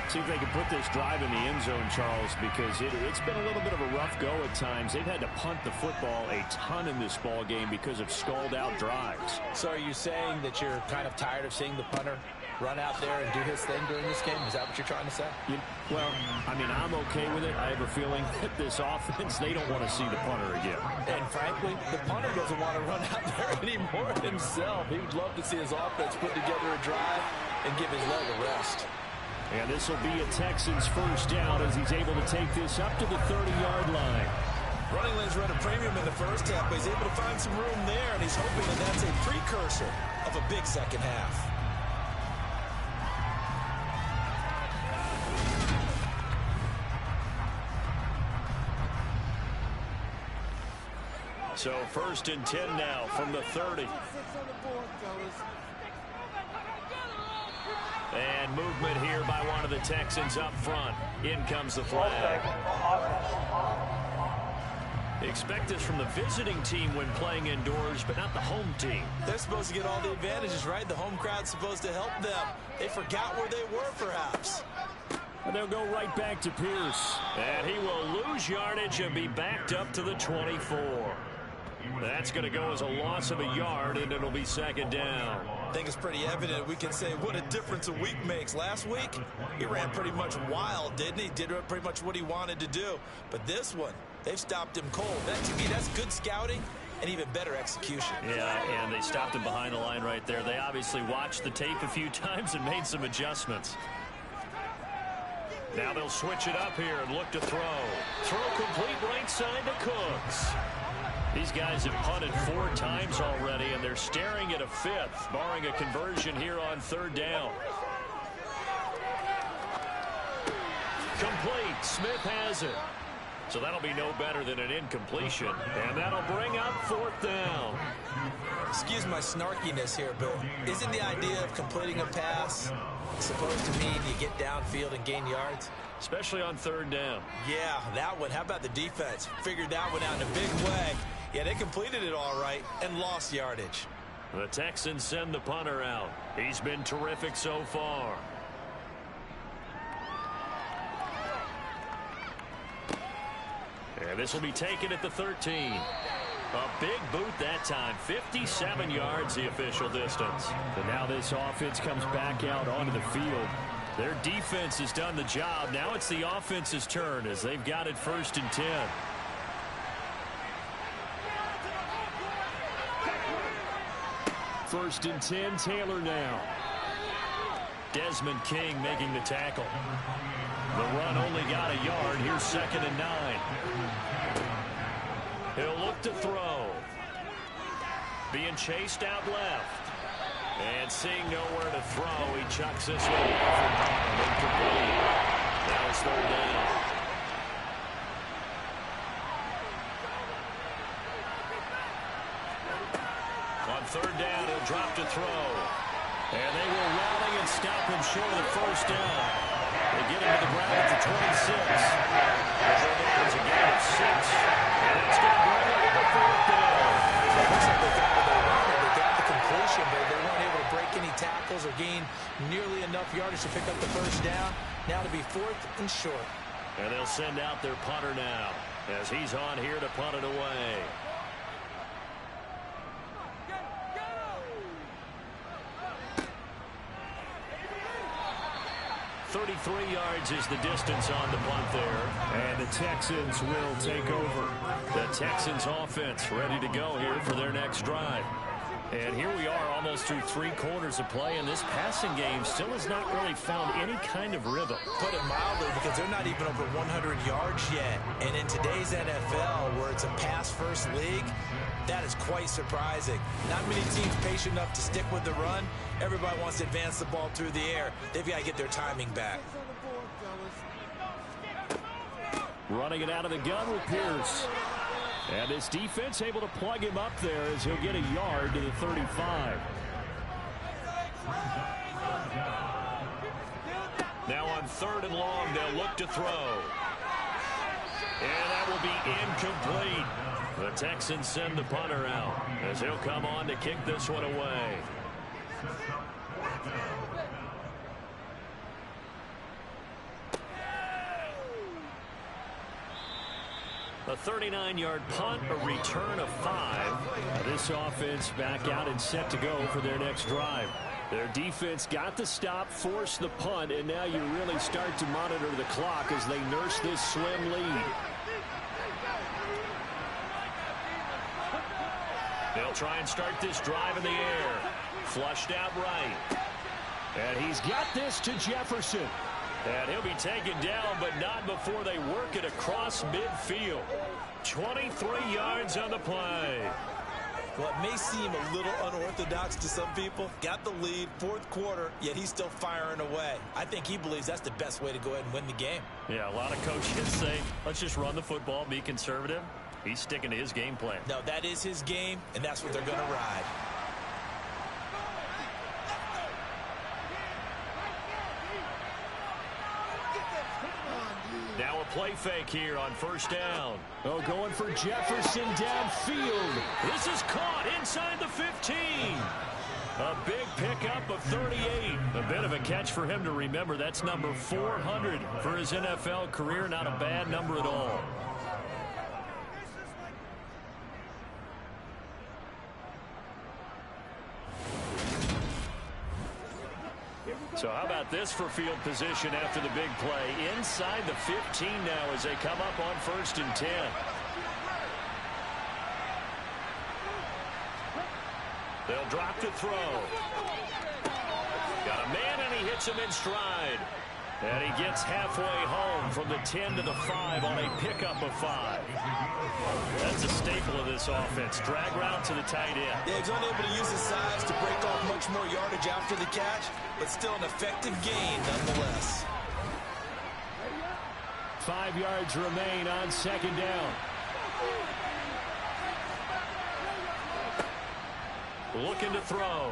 See if they can put this drive in the end zone, Charles, because it's been a little bit of a rough go at times. They've had to punt the football a ton in this ball game because of stalled-out drives. So are you saying that you're kind of tired of seeing the punter run out there and do his thing during this game? Is that what you're trying to say? Well, I mean, I'm okay with it. I have a feeling that this offense, they don't want to see the punter again. And frankly, the punter doesn't want to run out there anymore himself. He would love to see his offense put together a drive and give his leg a rest. And this will be a Texans 1st down as he's able to take this up to the 30-yard line. Running lanes were at a premium in the first half, but he's able to find some room there, and he's hoping that that's a precursor of a big second half. So 1st and 10 now from the 30. And movement here by one of the Texans up front. In comes the flag. Expect this from the visiting team when playing indoors, but not the home team. They're supposed to get all the advantages, right? The home crowd's supposed to help them. They forgot where they were, perhaps. And they'll go right back to Pierce. And he will lose yardage and be backed up to the 24. That's going to go as a loss of a yard, and it'll be second down. I think it's pretty evident. We can say what a difference a week makes. Last week, he ran pretty much wild, didn't he? Did pretty much what he wanted to do. But this one, they've stopped him cold. That, to me, that's good scouting and even better execution. Yeah, and they stopped him behind the line right there. They obviously watched the tape a few times and made some adjustments. Now they'll switch it up here and look to throw. Throw complete right side to Cooks. These guys have punted 4 times already, and they're staring at a 5th, barring a conversion here on 3rd down. Complete. Smith has it. So that'll be no better than an incompletion, and that'll bring up 4th down. Excuse my snarkiness here, but isn't the idea of completing a pass supposed to mean you get downfield and gain yards? Especially on 3rd down. Yeah, that one. How about the defense? Figured that one out in a big way. Yeah, they completed it all right and lost yardage. The Texans send the punter out. He's been terrific so far. And this will be taken at the 13. A big boot that time. 57 yards the official distance. And now this offense comes back out onto the field. Their defense has done the job. Now it's the offense's turn as they've got it 1st and 10. First and 10, Taylor now. Desmond King making the tackle. The run only got a yard. Here's 2nd and 9. He'll look to throw. Being chased out left. And seeing nowhere to throw, he chucks this one off and incomplete. Now it's 3rd down. On 3rd down, he'll drop to throw. And they will rally and stop him short of the 1st down. They get him to the ground at the 26. There's a gain of 6. And that's going to bring him to the 4th down. Looks like they got the run, they got the completion, but they weren't able to break any tackles or gain nearly enough yardage to pick up the 1st down. Now to be 4th and short. And they'll send out their punter now as he's on here to punt it away. 33 yards is the distance on the punt there. And the Texans will take over. The Texans offense ready to go here for their next drive. And here we are almost through 3 quarters of play, and this passing game still has not really found any kind of rhythm. Put it mildly, because they're not even over 100 yards yet. And in today's NFL, where it's a pass-first league, that is quite surprising. Not many teams patient enough to stick with the run. Everybody wants to advance the ball through the air. They've got to get their timing back. Running it out of the gun with Pierce. And this defense able to plug him up there as he'll get a yard to the 35. Now on 3rd and long, they'll look to throw. And that will be incomplete. The Texans send the punter out as he'll come on to kick this one away. A 39-yard punt, a return of 5. This offense back out and set to go for their next drive. Their defense got the stop, forced the punt, and now you really start to monitor the clock as they nurse this slim lead. They'll try and start this drive in the air. Flushed out right. And he's got this to Jefferson. And he'll be taken down, but not before they work it across midfield. 23 yards on the play. Well, it may seem a little unorthodox to some people. Got the lead, 4th quarter, yet he's still firing away. I think he believes that's the best way to go ahead and win the game. Yeah, a lot of coaches say, let's just run the football, be conservative. He's sticking to his game plan. No, that is his game, and that's what they're going to ride. Now a play fake here on 1st down. Oh, going for Jefferson downfield. This is caught inside the 15. A big pickup of 38. A bit of a catch for him to remember. That's number 400 for his NFL career. Not a bad number at all. So how about this for field position after the big play? Inside the 15 now as they come up on 1st and 10. They'll drop to throw. Got a man, and he hits him in stride. And he gets halfway home from the 10 to the 5 on a pickup of 5. That's a staple of this offense. Drag route to the tight end. Yeah, he's unable to use his size to break off much more yardage after the catch, but still an effective gain nonetheless. 5 yards remain on 2nd down. Looking to throw.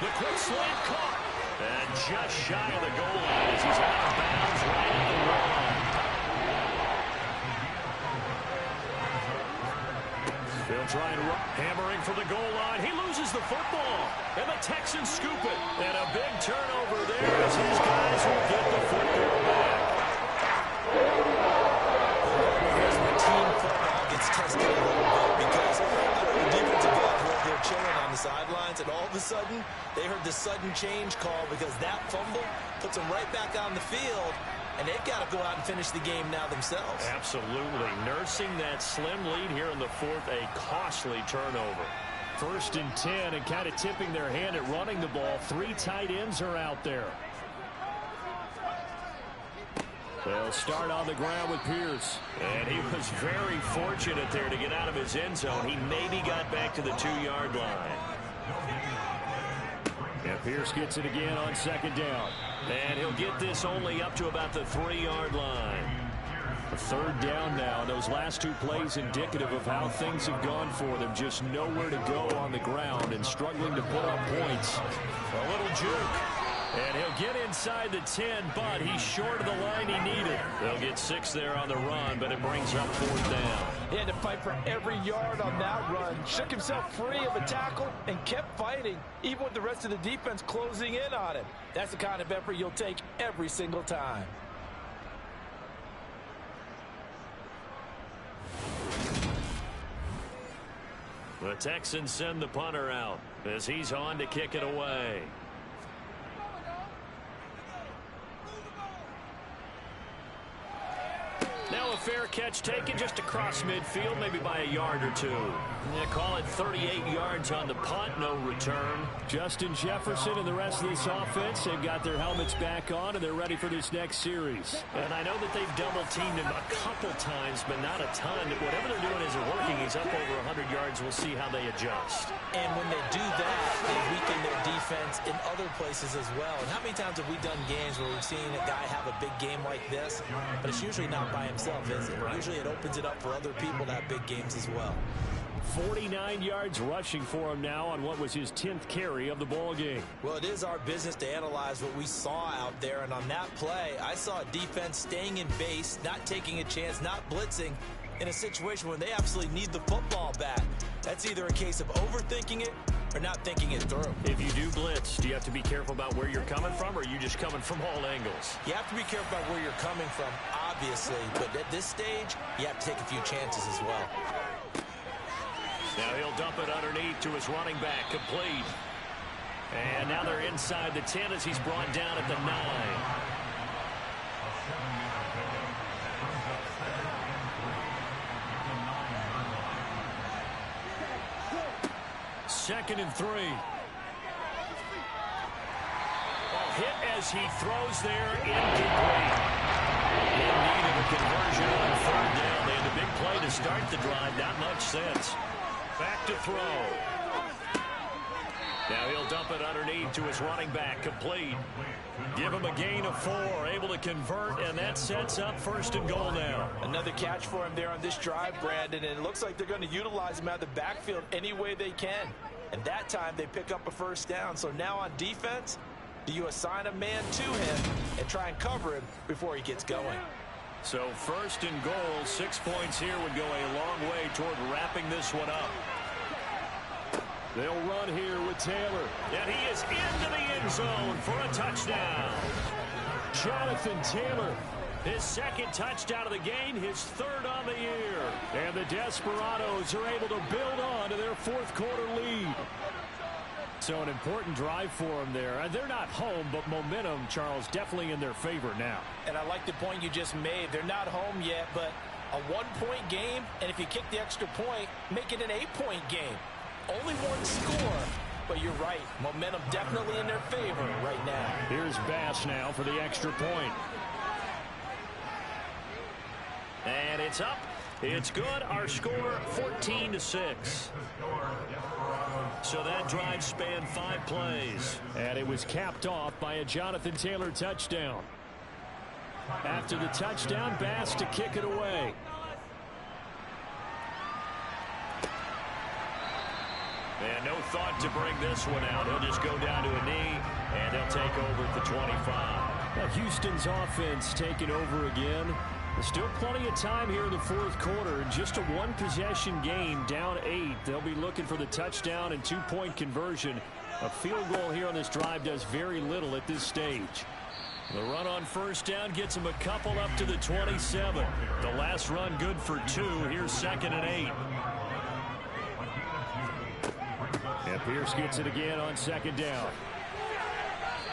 The quick slant caught. And just shy of the goal line as he's out of bounds right at the 1. They'll try and run. Hammering for the goal line. He loses the football. And the Texans scoop it. And a big turnover there as his guys will get the football back. Here's where team football gets tested a little bit because the defensive guys were there chilling on the sidelines, and all of a sudden they heard the sudden change call because that fumble puts them right back on the field, and they've got to go out and finish the game now themselves. Absolutely. Nursing that slim lead here in the 4th, a costly turnover. 1st and 10, and kind of tipping their hand at running the ball. 3 tight ends are out there. They'll start on the ground with Pierce. And he was very fortunate there to get out of his end zone. He maybe got back to the 2-yard line. And Pierce gets it again on 2nd down. And he'll get this only up to about the 3-yard line. A 3rd down now. Those last 2 plays indicative of how things have gone for them. Just nowhere to go on the ground and struggling to put up points. A little juke. And he'll get inside the 10, but he's short of the line he needed. They'll get 6 there on the run, but it brings up 4th down. He had to fight for every yard on that run. Shook himself free of a tackle and kept fighting, even with the rest of the defense closing in on him. That's the kind of effort you'll take every single time. The Texans send the punter out as he's on to kick it away. Now a fair catch taken just across midfield, maybe by a yard or 2. Yeah, call it 38 yards on the punt, no return. Justin Jefferson and the rest of this offense, they've got their helmets back on, and they're ready for this next series. And I know that they've double-teamed him a couple times, but not a ton. Whatever they're doing isn't working. He's up over 100 yards. We'll see how they adjust. And when they do that, they weaken their defense in other places as well. And how many times have we done games where we've seen a guy have a big game like this, but it's usually not by himself, is it? Usually it opens it up for other people to have big games as well. 49 yards rushing for him now on what was his 10th carry of the ball game. Well, it is our business to analyze what we saw out there, and on that play, I saw a defense staying in base, not taking a chance, not blitzing in a situation when they absolutely need the football back. That's either a case of overthinking it or not thinking it through. If you do blitz, do you have to be careful about where you're coming from, or are you just coming from all angles? You have to be careful about where you're coming from, obviously, but at this stage, you have to take a few chances as well. Now he'll dump it underneath to his running back, complete. And now they're inside the 10 as he's brought down at the 9. 2nd and 3. Hit as he throws there, incomplete. In need of a conversion on 3rd down. They had a big play to start the drive, not much sense. Back to throw. Now he'll dump it underneath to his running back, complete. Give him a gain of 4, able to convert, and that sets up 1st and goal now. Another catch for him there on this drive, Brandon, and it looks like they're going to utilize him out of the backfield any way they can. And that time they pick up a 1st down. So now on defense, do you assign a man to him and try and cover him before he gets going? So 1st and goal, 6 points here would go a long way toward wrapping this one up. They'll run here with Taylor. And he is into the end zone for a touchdown. Jonathan Taylor. His 2nd touchdown of the game, his 3rd on the year. And the Desperados are able to build on to their 4th quarter lead. So an important drive for them there. They're not home, but momentum, Charles, definitely in their favor now. And I like the point you just made. They're not home yet, but a 1-point game, and if you kick the extra point, make it an 8-point game. Only one score, but you're right. Momentum definitely in their favor right now. Here's Bass now for the extra point. And it's up. It's good. Our score, 14-6. So that drive spanned 5 plays. And it was capped off by a Jonathan Taylor touchdown. After the touchdown, Bass to kick it away. And no thought to bring this one out. He'll just go down to a knee, and they'll take over at the 25. Now Houston's offense taking over again. There's still plenty of time here in the fourth quarter. Just a one-possession game, down 8. They'll be looking for the touchdown and 2-point conversion. A field goal here on this drive does very little at this stage. The run on first down gets him a couple up to the 27. The last run good for 2. Here's 2nd and 8. And Pierce gets it again on 2nd down.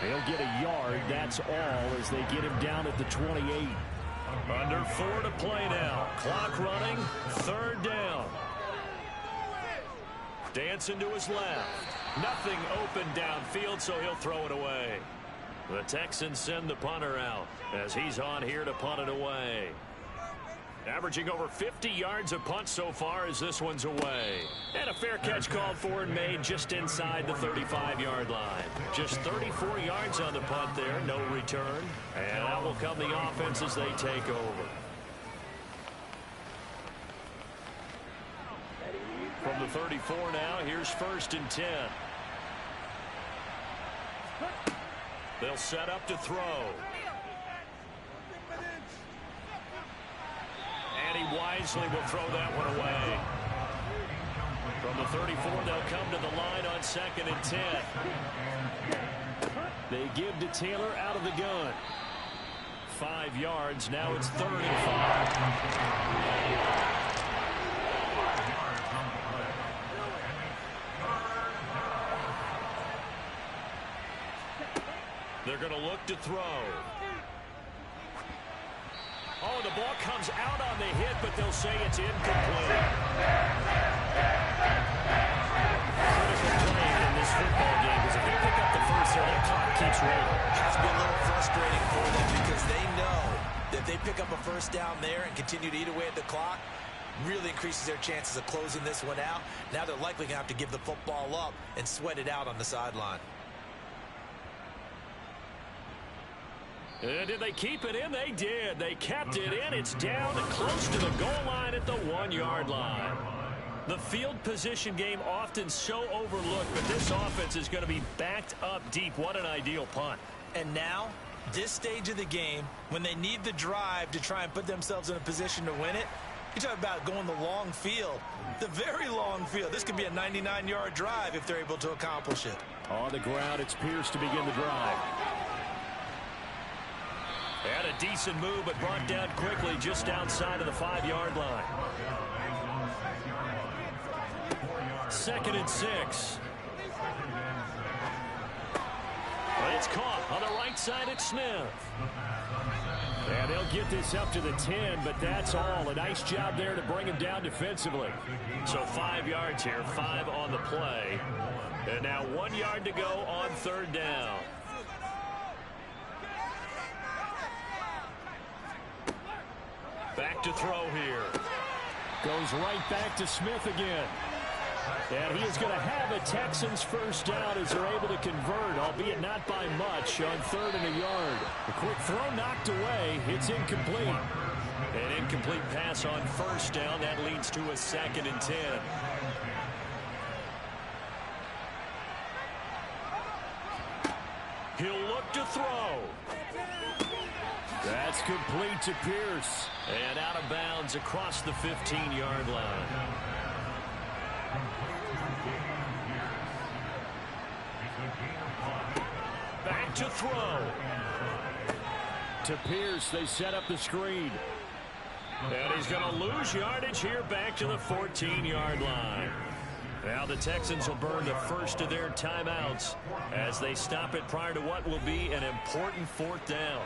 They'll get a yard, that's all, as they get him down at the 28. Under 4 to play now. Clock running. 3rd down. Dancing to his left. Nothing open downfield, so he'll throw it away. The Texans send the punter out as he's on here to punt it away. Averaging over 50 yards a punt so far as this one's away. And a fair catch called for and made just inside the 35-yard line. Just 34 yards on the punt there, no return. And out will come the offense as they take over. From the 34 now, here's 1st and 10. They'll set up to throw. And he wisely will throw that one away. From the 34, they'll come to the line on 2nd and 10. They give to Taylor out of the gun. 5 yards. Now it's 3rd and 5. They're going to look to throw. Oh, the ball comes out on the hit, but they'll say it's incomplete. Critical play in this football game is if they pick up the first there, that clock keeps rolling. It has to be a little frustrating for them because they know that if they pick up a first down there and continue to eat away at the clock, really increases their chances of closing this one out. Now they're likely going to have to give the football up and sweat it out on the sideline. Did they keep it in? They did. They kept it in. It's down and close to the goal line at the 1-yard line. The field position game often so overlooked, but this offense is going to be backed up deep. What an ideal punt. And now, this stage of the game, when they need the drive to try and put themselves in a position to win it, you talk about going the long field, the very long field. This could be a 99-yard drive if they're able to accomplish it. On the ground, it's Pierce to begin the drive. Had a decent move, but brought down quickly just outside of the 5-yard line. 2nd and 6. It's caught on the right side at Smith. And they'll get this up to the 10, but that's all. A nice job there to bring him down defensively. So 5 yards here, 5 on the play. And now 1 yard to go on 3rd down. Back to throw here. Goes right back to Smith again. And he is going to have a Texans first down as they're able to convert, albeit not by much, on 3rd and a yard. A quick throw knocked away. It's incomplete. An incomplete pass on 1st down. That leads to a 2nd and 10. He'll look to throw. That's complete to Pierce. And out of bounds across the 15-yard line. Back to throw. To Pierce, they set up the screen. And he's going to lose yardage here back to the 14-yard line. Now the Texans will burn the first of their timeouts as they stop it prior to what will be an important fourth down.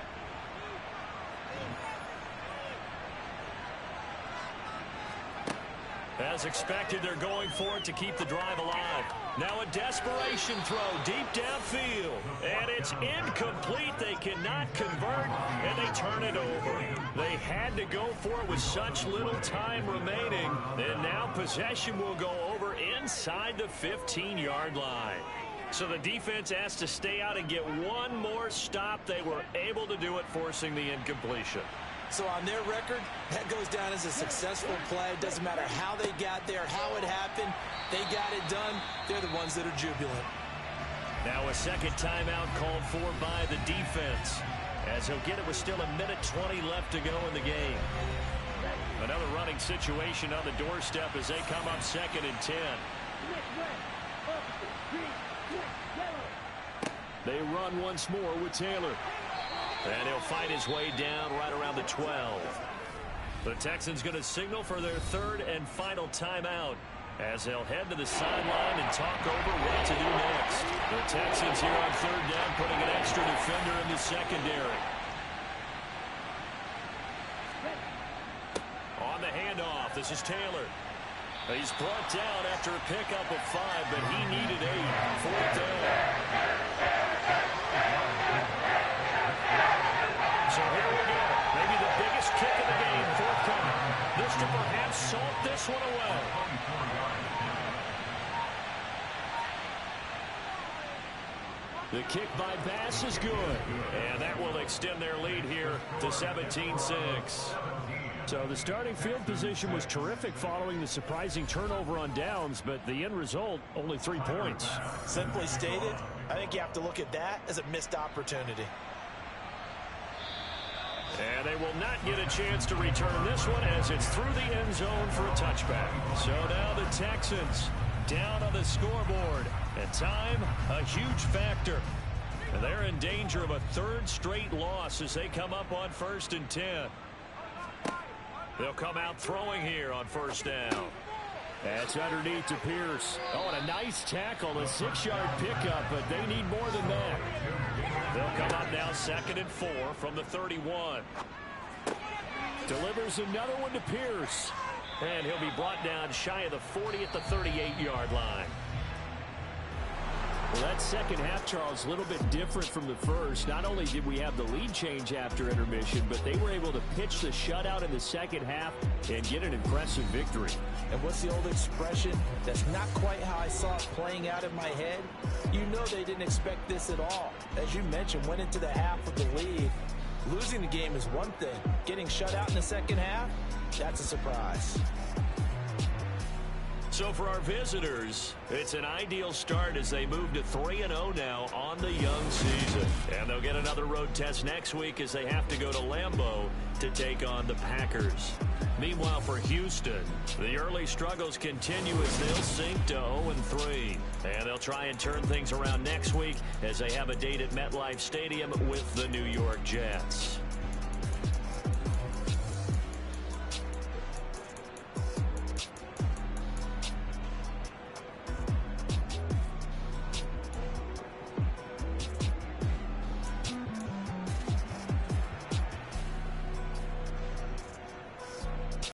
As expected, they're going for it to keep the drive alive. Now a desperation throw deep downfield. And it's incomplete. They cannot convert, and they turn it over. They had to go for it with such little time remaining. And now possession will go over inside the 15-yard line. So the defense has to stay out and get one more stop. They were able to do it, forcing the incompletion. So on their record, that goes down as a successful play. It doesn't matter how they got there, how it happened. They got it done. They're the ones that are jubilant. Now a second timeout called for by the defense, as he'll get it with still 1:20 left to go in the game. Another running situation on the doorstep as they come up 2nd and 10. They run once more with Taylor. And he'll fight his way down right around the 12. The Texans going to signal for their third and final timeout as they'll head to the sideline and talk over what to do next. The Texans here on third down putting an extra defender in the secondary. On the handoff, this is Taylor. He's brought down after a pickup of 5, but he needed 8. Fourth down. So here we go. Maybe the biggest kick of the game forthcoming. This to perhaps salt this one away. The kick by Bass is good. And that will extend their lead here to 17-6. So the starting field position was terrific following the surprising turnover on downs, but the end result, only 3 points. Simply stated, I think you have to look at that as a missed opportunity. And they will not get a chance to return this one as it's through the end zone for a touchback. So now the Texans down on the scoreboard. And time, a huge factor. And they're in danger of a third straight loss as they come up on 1st and 10. They'll come out throwing here on first down. That's underneath to Pierce. Oh, and a nice tackle, a 6-yard pickup, but they need more than that. They'll come up now 2nd and 4 from the 31. Delivers another one to Pierce. And he'll be brought down shy of the 40 at the 38-yard line. Well, that second half, Charles, a little bit different from the first. Not only did we have the lead change after intermission, but they were able to pitch the shutout in the second half and get an impressive victory. And what's the old expression? That's not quite how I saw it playing out in my head. You know they didn't expect this at all. As you mentioned, went into the half with the lead. Losing the game is one thing. Getting shut out in the second half, that's a surprise. So for our visitors, it's an ideal start as they move to 3-0 now on the young season. And they'll get another road test next week as they have to go to Lambeau to take on the Packers. Meanwhile, for Houston, the early struggles continue as they'll sink to 0-3. And they'll try and turn things around next week as they have a date at MetLife Stadium with the New York Jets.